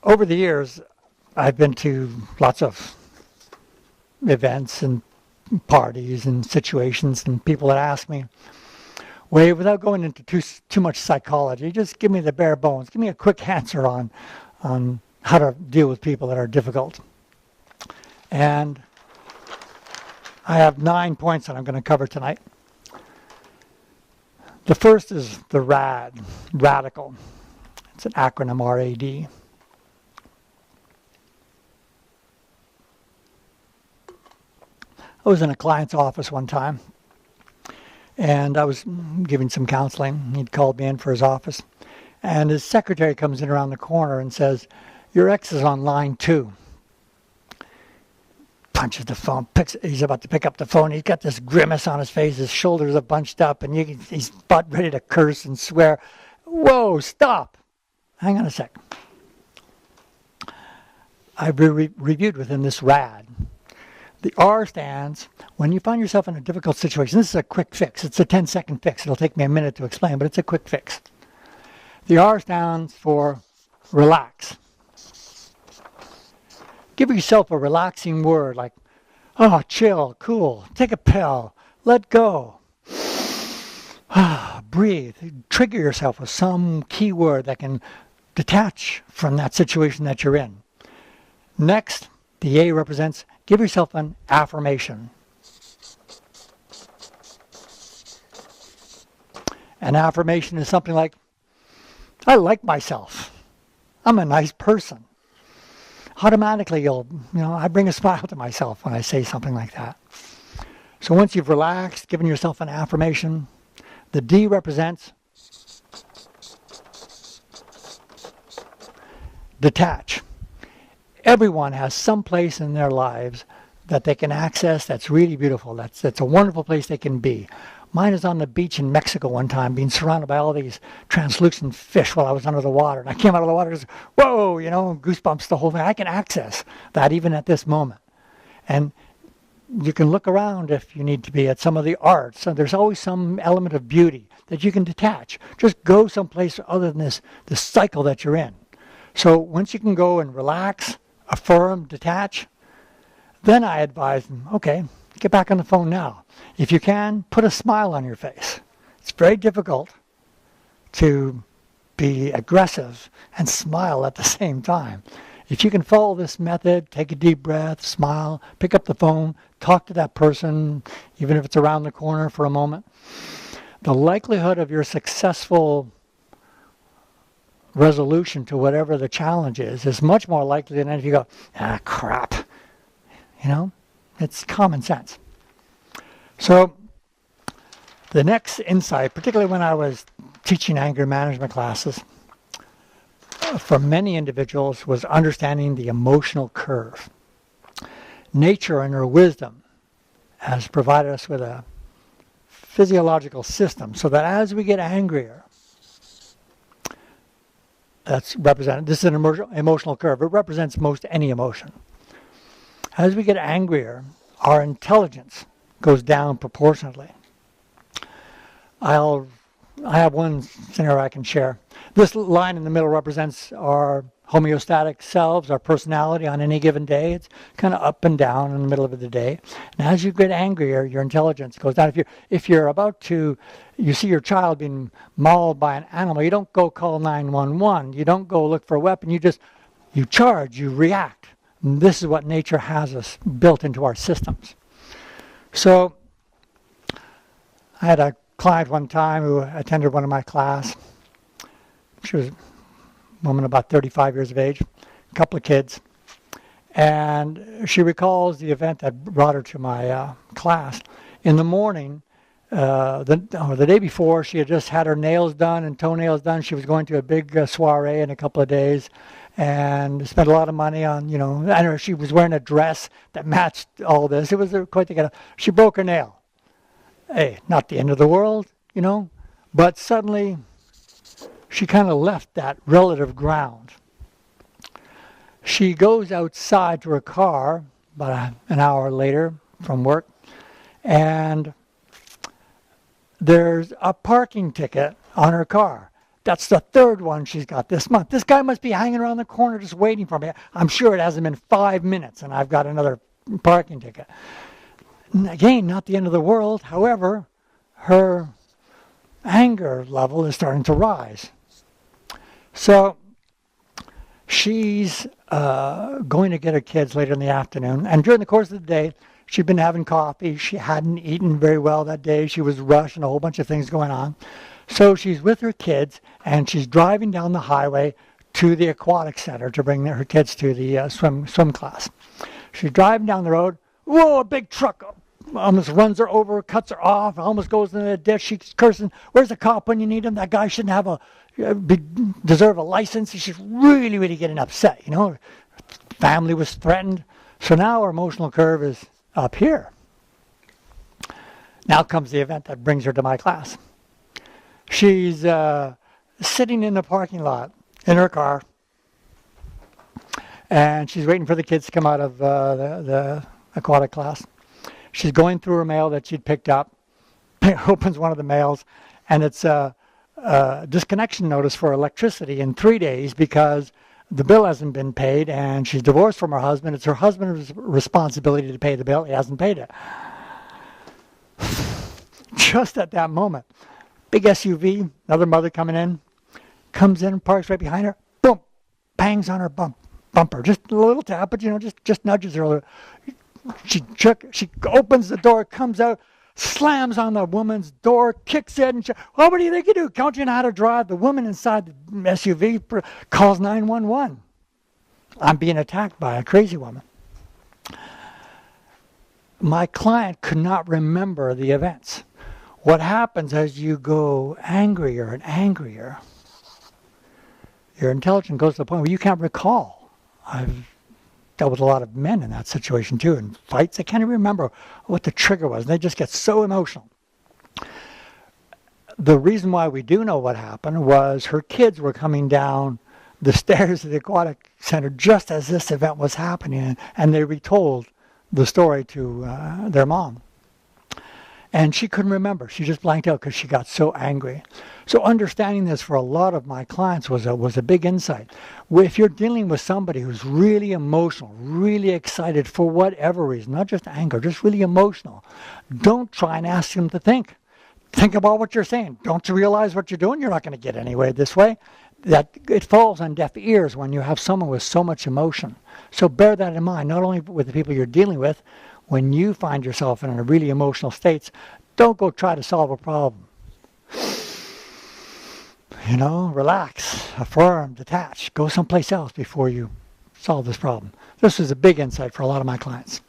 Over the years, I've been to lots of events and parties and situations and people that ask me, Wade, without going into too much psychology, just give me the bare bones. Give me a quick answer on how to deal with people that are difficult. And I have 9 points that I'm going to cover tonight. The first is the R.A.D, radical. It's an acronym, R.A.D. I was in a client's office one time, and I was giving some counseling. He'd called me in for his office, and his secretary comes in around the corner and says, "Your ex is on line 2. Punches the phone. He's about to pick up the phone. He's got this grimace on his face. His shoulders are bunched up, and he's about ready to curse and swear. Whoa, stop. Hang on a sec. I reviewed with him this R.A.D. The R stands, when you find yourself in a difficult situation, this is a quick fix. It's a 10-second fix. It'll take me a minute to explain, but it's a quick fix. The R stands for relax. Give yourself a relaxing word like, oh, chill, cool, take a pill, let go. Breathe. Trigger yourself with some key word that can detach from that situation that you're in. Next, the A represents, give yourself an affirmation. An affirmation is something like, I like myself. I'm a nice person. Automatically, I bring a smile to myself when I say something like that. So once you've relaxed, given yourself an affirmation, the D represents detach. Everyone has some place in their lives that they can access that's really beautiful. That's a wonderful place they can be. Mine is on the beach in Mexico one time, being surrounded by all these translucent fish while I was under the water. And I came out of the water and just, whoa, goosebumps, the whole thing. I can access that even at this moment. And you can look around if you need to be at some of the arts. So there's always some element of beauty that you can detach. Just go someplace other than this cycle that you're in. So once you can go and relax, affirm, detach, then I advise them, okay, get back on the phone now. If you can, put a smile on your face. It's very difficult to be aggressive and smile at the same time. If you can follow this method, take a deep breath, smile, pick up the phone, talk to that person, even if it's around the corner for a moment, the likelihood of your successful resolution to whatever the challenge is much more likely than if you go, crap. It's common sense. So the next insight, particularly when I was teaching anger management classes, for many individuals was understanding the emotional curve. Nature in her wisdom has provided us with a physiological system so that as we get angrier, that's represented, this is an emotional curve. It represents most any emotion. As we get angrier, our intelligence goes down proportionately. I have one scenario I can share. This line in the middle represents our homeostatic selves, our personality on any given day. It's kind of up and down in the middle of the day. And as you get angrier, your intelligence goes down. If you're about to, you see your child being mauled by an animal, you don't go call 911. You don't go look for a weapon. You charge, you react. And this is what nature has us built into our systems. So I had a client one time who attended one of my class. She was a woman about 35 years of age, a couple of kids. And she recalls the event that brought her to my class. In the morning, the day before, she had just had her nails done and toenails done. She was going to a big soiree in a couple of days and spent a lot of money on, I know she was wearing a dress that matched all this. It was quite together. She broke her nail. Hey, not the end of the world, but suddenly she kind of left that relative ground. She goes outside to her car about an hour later from work, and there's a parking ticket on her car. That's the third one she's got this month. This guy must be hanging around the corner just waiting for me. I'm sure it hasn't been 5 minutes and I've got another parking ticket. Again, not the end of the world. However, her anger level is starting to rise. So she's going to get her kids later in the afternoon. And during the course of the day, she'd been having coffee. She hadn't eaten very well that day. She was rushed and a whole bunch of things going on. So she's with her kids, and she's driving down the highway to the aquatic center to bring her kids to the swim class. She's driving down the road. Whoa, a big truck almost runs her over, cuts her off, almost goes into the ditch. She's cursing, where's the cop when you need him? That guy shouldn't have deserve a license. She's really, really getting upset, you know. Family was threatened. So now her emotional curve is up here. Now comes the event that brings her to my class. She's sitting in the parking lot in her car, and she's waiting for the kids to come out of the aquatic class. She's going through her mail that she'd picked up, opens one of the mails, and it's a disconnection notice for electricity in 3 days because the bill hasn't been paid, and she's divorced from her husband. It's her husband's responsibility to pay the bill. He hasn't paid it. Just at that moment, big SUV, another mother coming in, comes in, parks right behind her, boom, bangs on her bumper. Just a little tap, but, you know, just nudges her a little. She opens the door, comes out, slams on the woman's door, kicks it, and what do you think you do? Don't you know how to drive? The woman inside the SUV calls 911. I'm being attacked by a crazy woman. My client could not remember the events. What happens as you go angrier and angrier, your intelligence goes to the point where you can't recall. I've dealt with a lot of men in that situation too, in fights. I can't even remember what the trigger was. They just get so emotional. The reason why we do know what happened was her kids were coming down the stairs of the aquatic center just as this event was happening, and they retold the story to their mom. And she couldn't remember. She just blanked out because she got so angry. So understanding this for a lot of my clients was a big insight. If you're dealing with somebody who's really emotional, really excited for whatever reason, not just anger, just really emotional, don't try and ask them to think. Think about what you're saying. Don't you realize what you're doing? You're not going to get anywhere this way. That it falls on deaf ears when you have someone with so much emotion. So bear that in mind, not only with the people you're dealing with. When you find yourself in a really emotional state, don't go try to solve a problem. You know, relax, affirm, detach, go someplace else before you solve this problem. This is a big insight for a lot of my clients.